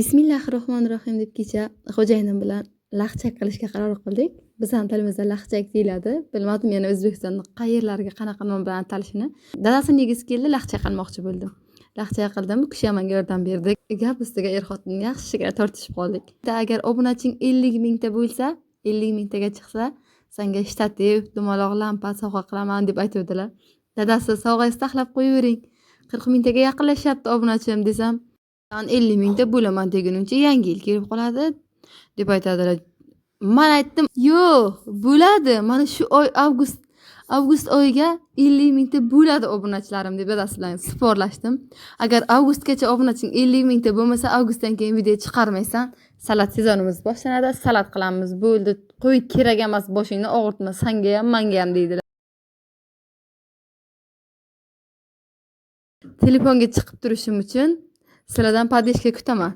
Bismillahirrohmanirrohim deb kecha xo'jayinim bilan lag'chak qilishga qaror qildik. Bizning tilimizda lag'chak deyiladi. Bilmadim yana O'zbekistonda qayerlarga qanaqa nom bilan atalishini. Dadasini yegisi keldi, lag'chak qilmoqchi bo'ldim. Lag'chak qildim, u kishi ham menga yordam berdi. Gap ustiga er-xotin yaxshigina tortishib qoldik. Agar obunaching 50 mingta bo'lsa, 50 mingtaga chiqsa, senga shtativ, dumaloq lampa sovg'a qilaman deb aytuvdilar. Dadasi sovg'angizni saqlab qo'yavering. 40 mingtaga yaqinlashyapti obunachim desam, 50 mingta bo'laman degunimcha yangi yil kelib qoladi deb aytadilar. Men aytdim, "Yo'q, bo'ladi. Mana shu oy avgust oyiga 50 mingta bo'ladi obunachilarim" deb dadasi bilan suporlashdim. Agar avgustgacha obunaching 50 mingta bo'lmasa, avgustdan keyin video chiqarmaysan, salat sezonimiz boshlanadi, salat qilamiz. Bo'ldi, qo'y kerak emas, boshingni og'ritma, senga ham, menga ham deydilar. Telefonga chiqib turishim uchun sizlardan podeshka kutaman.